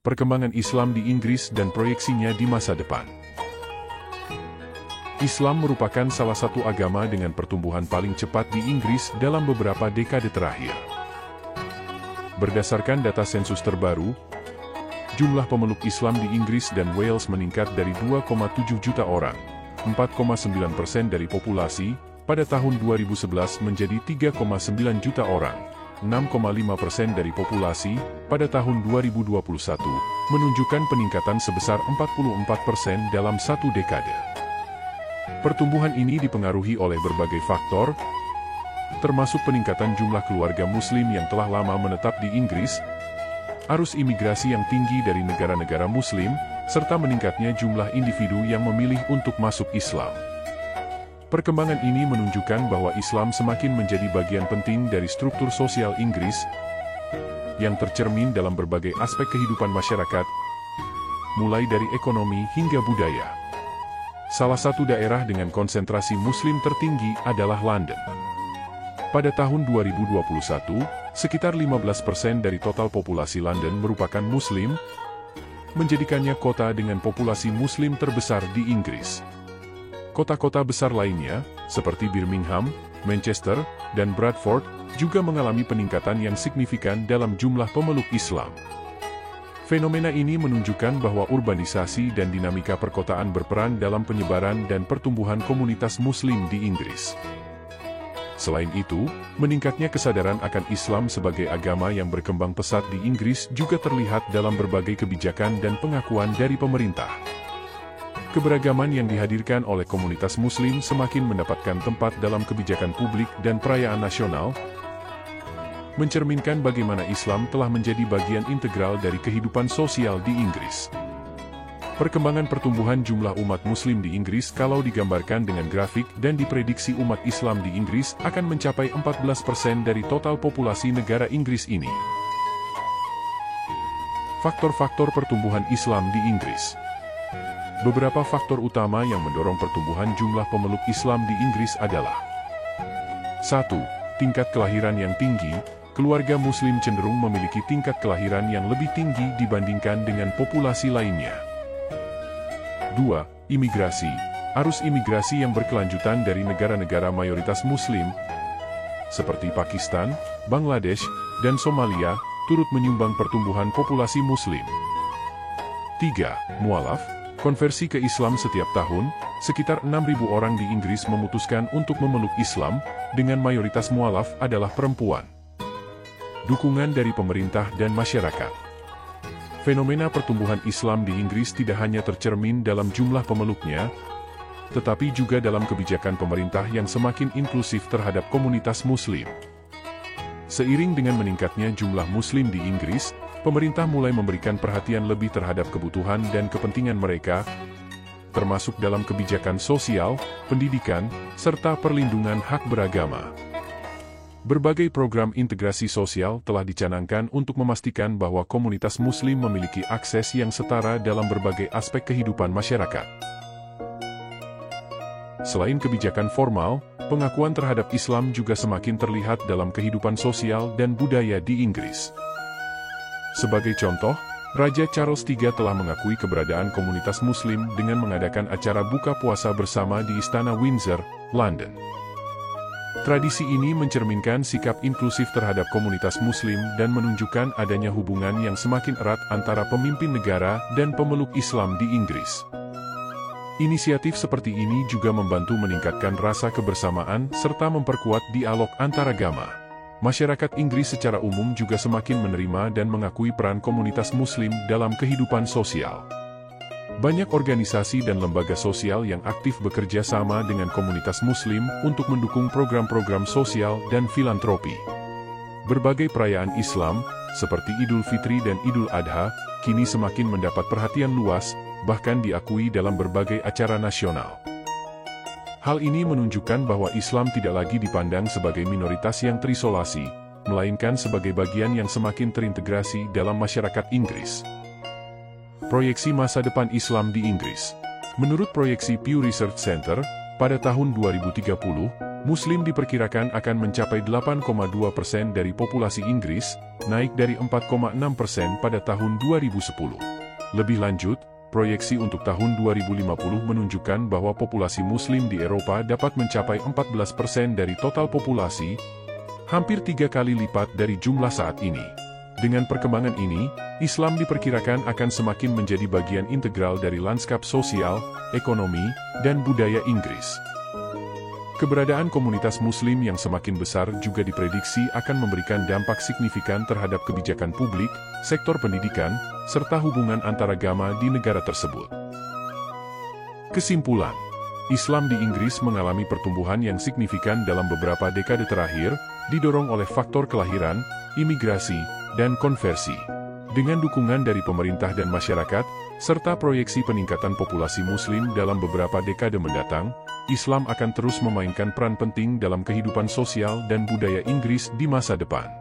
Perkembangan Islam di Inggris dan proyeksinya di masa depan. Islam merupakan salah satu agama dengan pertumbuhan paling cepat di Inggris dalam beberapa dekade terakhir. Berdasarkan data sensus terbaru, jumlah pemeluk Islam di Inggris dan Wales meningkat dari 2,7 juta orang, 4,9% dari populasi, pada tahun 2011 menjadi 3,9 juta orang, 6,5% dari populasi, pada tahun 2021, menunjukkan peningkatan sebesar 44% dalam satu dekade. Pertumbuhan ini dipengaruhi oleh berbagai faktor, termasuk peningkatan jumlah keluarga Muslim yang telah lama menetap di Inggris, arus imigrasi yang tinggi dari negara-negara Muslim, serta meningkatnya jumlah individu yang memilih untuk masuk Islam. Perkembangan ini menunjukkan bahwa Islam semakin menjadi bagian penting dari struktur sosial Inggris, yang tercermin dalam berbagai aspek kehidupan masyarakat, mulai dari ekonomi hingga budaya. Salah satu daerah dengan konsentrasi Muslim tertinggi adalah London. Pada tahun 2021, sekitar 15% dari total populasi London merupakan Muslim, menjadikannya kota dengan populasi Muslim terbesar di Inggris. Kota-kota besar lainnya, seperti Birmingham, Manchester, dan Bradford, juga mengalami peningkatan yang signifikan dalam jumlah pemeluk Islam. Fenomena ini menunjukkan bahwa urbanisasi dan dinamika perkotaan berperan dalam penyebaran dan pertumbuhan komunitas Muslim di Inggris. Selain itu, meningkatnya kesadaran akan Islam sebagai agama yang berkembang pesat di Inggris juga terlihat dalam berbagai kebijakan dan pengakuan dari pemerintah. Keberagaman yang dihadirkan oleh komunitas Muslim semakin mendapatkan tempat dalam kebijakan publik dan perayaan nasional, mencerminkan bagaimana Islam telah menjadi bagian integral dari kehidupan sosial di Inggris. Perkembangan pertumbuhan jumlah umat Muslim di Inggris kalau digambarkan dengan grafik dan diprediksi umat Islam di Inggris akan mencapai 14% dari total populasi negara Inggris ini. Faktor-faktor pertumbuhan Islam di Inggris. Beberapa faktor utama yang mendorong pertumbuhan jumlah pemeluk Islam di Inggris adalah 1. Tingkat kelahiran yang tinggi. Keluarga Muslim cenderung memiliki tingkat kelahiran yang lebih tinggi dibandingkan dengan populasi lainnya. 2. Imigrasi. Arus imigrasi yang berkelanjutan dari negara-negara mayoritas Muslim, seperti Pakistan, Bangladesh, dan Somalia, turut menyumbang pertumbuhan populasi Muslim. 3. Mualaf. Konversi ke Islam setiap tahun, sekitar 6.000 orang di Inggris memutuskan untuk memeluk Islam, dengan mayoritas mualaf adalah perempuan. Dukungan dari pemerintah dan masyarakat. Fenomena pertumbuhan Islam di Inggris tidak hanya tercermin dalam jumlah pemeluknya, tetapi juga dalam kebijakan pemerintah yang semakin inklusif terhadap komunitas Muslim. Seiring dengan meningkatnya jumlah Muslim di Inggris, pemerintah mulai memberikan perhatian lebih terhadap kebutuhan dan kepentingan mereka, termasuk dalam kebijakan sosial, pendidikan, serta perlindungan hak beragama. Berbagai program integrasi sosial telah dicanangkan untuk memastikan bahwa komunitas Muslim memiliki akses yang setara dalam berbagai aspek kehidupan masyarakat. Selain kebijakan formal, pengakuan terhadap Islam juga semakin terlihat dalam kehidupan sosial dan budaya di Inggris. Sebagai contoh, Raja Charles III telah mengakui keberadaan komunitas Muslim dengan mengadakan acara buka puasa bersama di Istana Windsor, London. Tradisi ini mencerminkan sikap inklusif terhadap komunitas Muslim dan menunjukkan adanya hubungan yang semakin erat antara pemimpin negara dan pemeluk Islam di Inggris. Inisiatif seperti ini juga membantu meningkatkan rasa kebersamaan serta memperkuat dialog antaragama. Masyarakat Inggris secara umum juga semakin menerima dan mengakui peran komunitas Muslim dalam kehidupan sosial. Banyak organisasi dan lembaga sosial yang aktif bekerja sama dengan komunitas Muslim untuk mendukung program-program sosial dan filantropi. Berbagai perayaan Islam, seperti Idul Fitri dan Idul Adha, kini semakin mendapat perhatian luas, bahkan diakui dalam berbagai acara nasional. Hal ini menunjukkan bahwa Islam tidak lagi dipandang sebagai minoritas yang terisolasi, melainkan sebagai bagian yang semakin terintegrasi dalam masyarakat Inggris. Proyeksi masa depan Islam di Inggris. Menurut proyeksi Pew Research Center, pada tahun 2030, Muslim diperkirakan akan mencapai 8,2% dari populasi Inggris, naik dari 4,6% pada tahun 2010. Lebih lanjut, proyeksi untuk tahun 2050 menunjukkan bahwa populasi Muslim di Eropa dapat mencapai 14% dari total populasi, hampir 3 kali lipat dari jumlah saat ini. Dengan perkembangan ini, Islam diperkirakan akan semakin menjadi bagian integral dari lanskap sosial, ekonomi, dan budaya Inggris. Keberadaan komunitas Muslim yang semakin besar juga diprediksi akan memberikan dampak signifikan terhadap kebijakan publik, sektor pendidikan, serta hubungan antaragama di negara tersebut. Kesimpulan, Islam di Inggris mengalami pertumbuhan yang signifikan dalam beberapa dekade terakhir, didorong oleh faktor kelahiran, imigrasi, dan konversi. Dengan dukungan dari pemerintah dan masyarakat, serta proyeksi peningkatan populasi Muslim dalam beberapa dekade mendatang, Islam akan terus memainkan peran penting dalam kehidupan sosial dan budaya Inggris di masa depan.